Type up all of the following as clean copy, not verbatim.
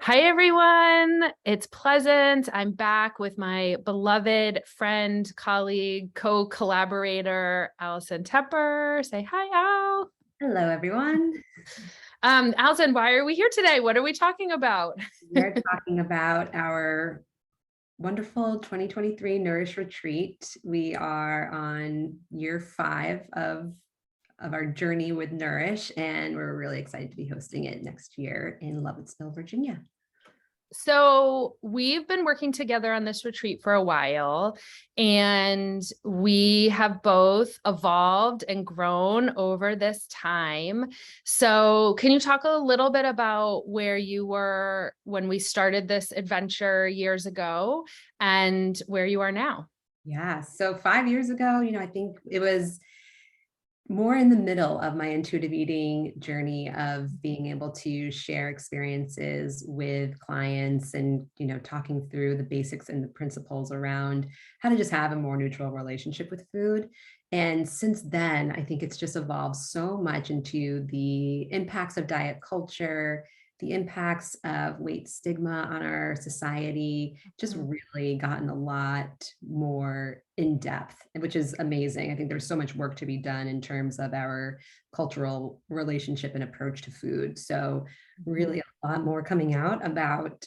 Hi, everyone. It's Pleasant. I'm back with my beloved friend, colleague, co-collaborator, Allison Tepper. Say hi, Al. Hello, everyone. Allison, why are we here today? What are we talking about? We're talking about our wonderful 2023 Nourish retreat. We are on year 5 of our journey with Nourish, and we're really excited to be hosting it next year in Lovettsville, Virginia. So we've been working together on this retreat for a while, and we have both evolved and grown over this time. So can you talk a little bit about where you were when we started this adventure years ago and where you are now? Yeah, so 5 years ago, I think it was more in the middle of my intuitive eating journey of being able to share experiences with clients and, talking through the basics and the principles around how to just have a more neutral relationship with food. And since then, I think it's just evolved so much into the impacts of diet culture, the impacts of weight stigma on our society, just really gotten a lot more in depth, which is amazing. I think there's so much work to be done in terms of our cultural relationship and approach to food. So really a lot more coming out about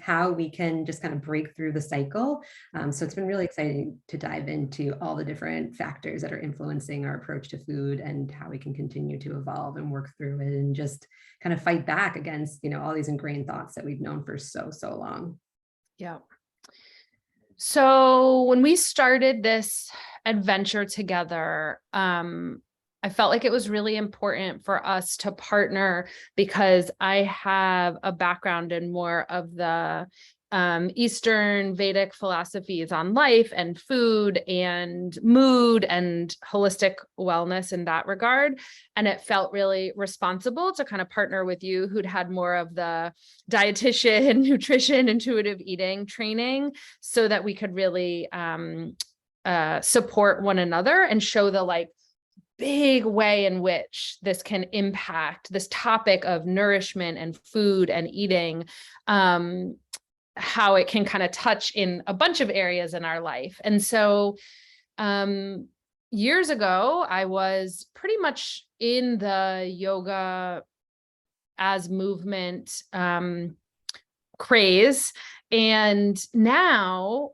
how we can just kind of break through the cycle. So it's been really exciting to dive into all the different factors that are influencing our approach to food and how we can continue to evolve and work through it and just kind of fight back against, all these ingrained thoughts that we've known for so long. Yeah. So when we started this adventure together, I felt like it was really important for us to partner because I have a background in more of the Eastern Vedic philosophies on life and food and mood and holistic wellness in that regard. And it felt really responsible to kind of partner with you who'd had more of the dietitian, nutrition, intuitive eating training so that we could really support one another and show the big way in which this can impact this topic of nourishment and food and eating, how it can kind of touch in a bunch of areas in our life. And so years ago, I was pretty much in the yoga as movement craze. And now,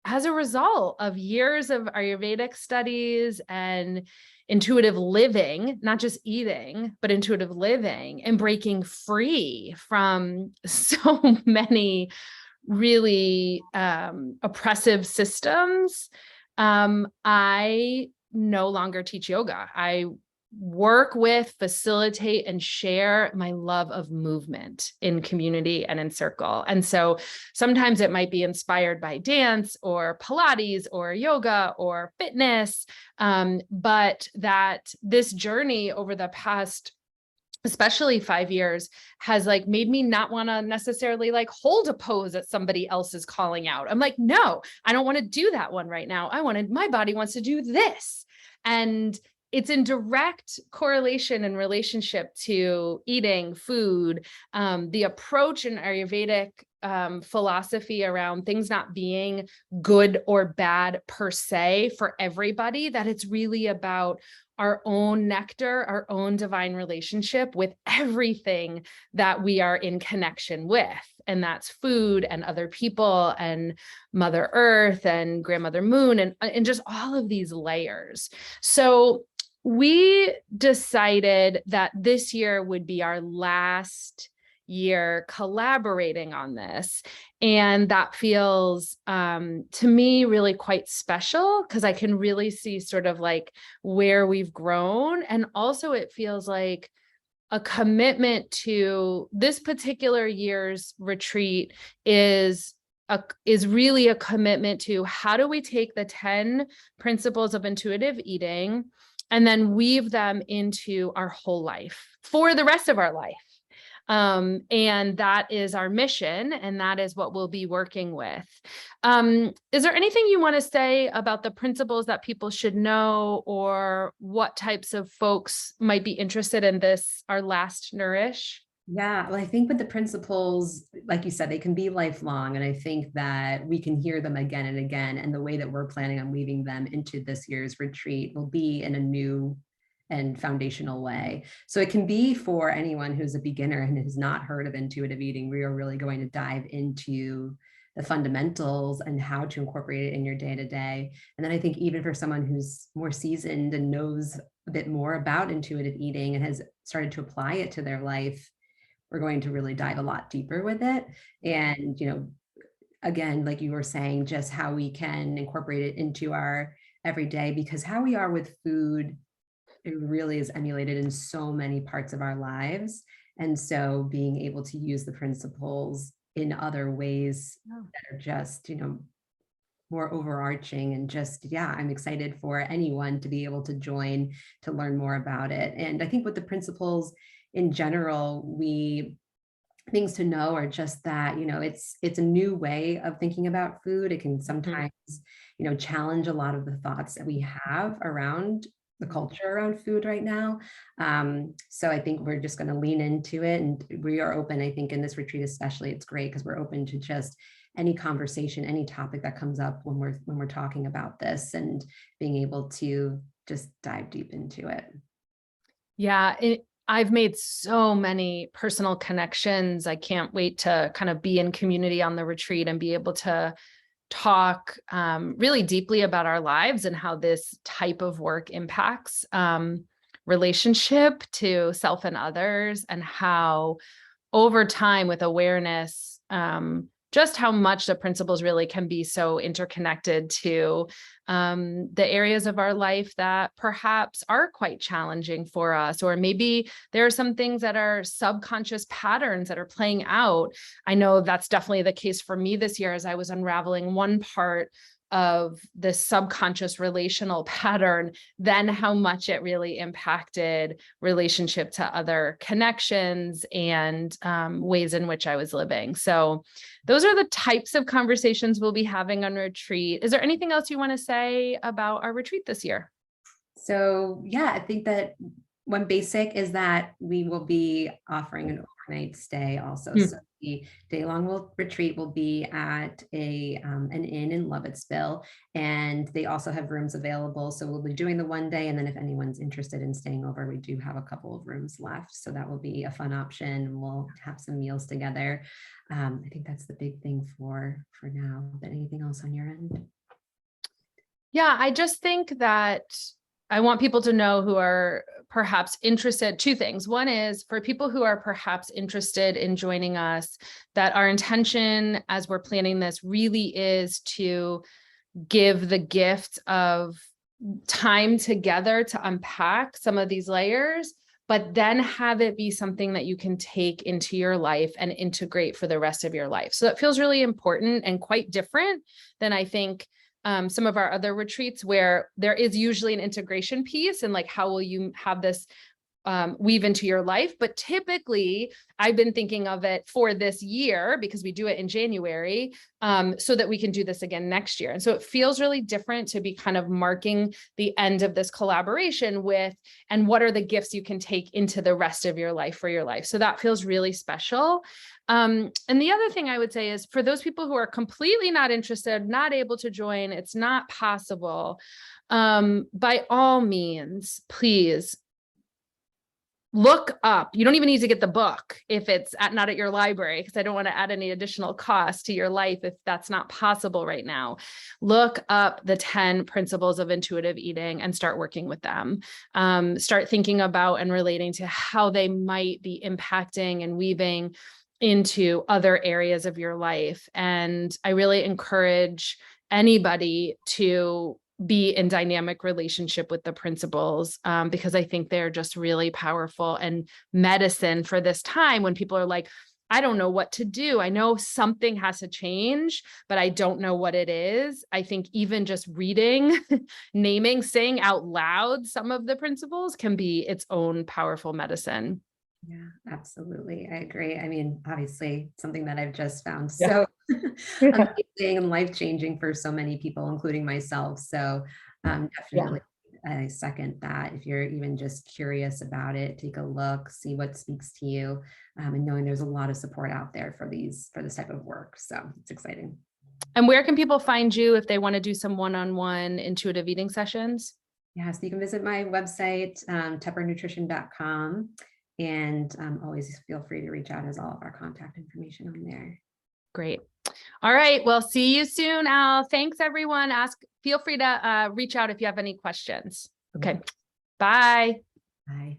as a result of years of Ayurvedic studies and intuitive living, not just eating, but intuitive living and breaking free from so many really oppressive systems, I no longer teach yoga. I work with, facilitate, and share my love of movement in community and in circle. And so sometimes it might be inspired by dance or Pilates or yoga or fitness, but that this journey over the past especially 5 years has made me not want to necessarily hold a pose that somebody else is calling out. I'm like, no, I don't want to do that one right now. My body wants to do this. And it's in direct correlation and relationship to eating food, the approach in Ayurvedic philosophy around things not being good or bad per se for everybody, that it's really about our own nectar, our own divine relationship with everything that we are in connection with. And that's food and other people and Mother Earth and Grandmother Moon and just all of these layers. So we decided that this year would be our last year collaborating on this. And that feels to me really quite special because I can really see sort of where we've grown. And also it feels like a commitment to this particular year's retreat is really a commitment to how do we take the 10 principles of intuitive eating and then weave them into our whole life for the rest of our life. And that is our mission, and that is what we'll be working with. Is there anything you want to say about the principles that people should know, or what types of folks might be interested in this, our last Nourish? Yeah, well, I think with the principles, like you said, they can be lifelong. And I think that we can hear them again and again. And the way that we're planning on weaving them into this year's retreat will be in a new and foundational way. So it can be for anyone who's a beginner and has not heard of intuitive eating. We are really going to dive into the fundamentals and how to incorporate it in your day to day. And then I think even for someone who's more seasoned and knows a bit more about intuitive eating and has started to apply it to their life, we're going to really dive a lot deeper with it. And, again, like you were saying, just how we can incorporate it into our everyday, because how we are with food, it really is emulated in so many parts of our lives. And so being able to use the principles in other ways Yeah. that are just, more overarching, and just, yeah, I'm excited for anyone to be able to join to learn more about it. And I think with the principles in general, things to know are just that, it's a new way of thinking about food. It can Mhm. sometimes, challenge a lot of the thoughts that we have around the culture around food right now. So I think we're just going to lean into it, and we are open. I think in this retreat especially, it's great because we're open to just any conversation, any topic that comes up when we're talking about this, and being able to just dive deep into it. Yeah, I've made so many personal connections. I can't wait to kind of be in community on the retreat and be able to talk really deeply about our lives and how this type of work impacts relationship to self and others, and how over time with awareness, just how much the principles really can be so interconnected to the areas of our life that perhaps are quite challenging for us, or maybe there are some things that are subconscious patterns that are playing out. I know that's definitely the case for me this year as I was unraveling one part of this subconscious relational pattern, then how much it really impacted relationship to other connections and ways in which I was living. So those are the types of conversations we'll be having on retreat. Is there anything else you want to say about our retreat this year? So yeah, I think that one basic is that we will be offering an overnight stay also. So Hmm. the retreat will be at an inn in Lovettsville, and they also have rooms available. So we'll be doing the one day, and then if anyone's interested in staying over, we do have a couple of rooms left. So that will be a fun option. We'll have some meals together. I think that's the big thing for now. But anything else on your end? Yeah, I just think that I want people to know who are perhaps interested. Two things. One is for people who are perhaps interested in joining us, that our intention as we're planning this really is to give the gift of time together to unpack some of these layers, but then have it be something that you can take into your life and integrate for the rest of your life. So that feels really important and quite different than I think some of our other retreats, where there is usually an integration piece and like, how will you have this weave into your life? But typically I've been thinking of it for this year because we do it in January, so that we can do this again next year. And so it feels really different to be kind of marking the end of this collaboration with, and what are the gifts you can take into the rest of your life for your life. So that feels really special. And the other thing I would say is for those people who are completely not interested, not able to join, it's not possible. By all means, please look up. You don't even need to get the book if it's not at your library, because I don't want to add any additional cost to your life if that's not possible right now. Look up the 10 principles of intuitive eating and start working with them. Start thinking about and relating to how they might be impacting and weaving into other areas of your life. And I really encourage anybody to be in dynamic relationship with the principles, because I think they're just really powerful and medicine for this time when people are like, I don't know what to do. I know something has to change, but I don't know what it is. I think even just reading, naming, saying out loud some of the principles can be its own powerful medicine. Yeah, absolutely. I agree. I mean, obviously, something that I've just found Yeah. so Yeah. amazing and life changing for so many people, including myself. So, Yeah. definitely I second that. If you're even just curious about it, take a look, see what speaks to you, and knowing there's a lot of support out there for this type of work. So it's exciting. And where can people find you if they want to do some one-on-one intuitive eating sessions? Yeah, so you can visit my website, tuppernutrition.com, and always feel free to reach out, as all of our contact information on there. Great. All right. Well, see you soon, Al. Thanks, everyone. Feel free to reach out if you have any questions. Okay. Bye. Bye.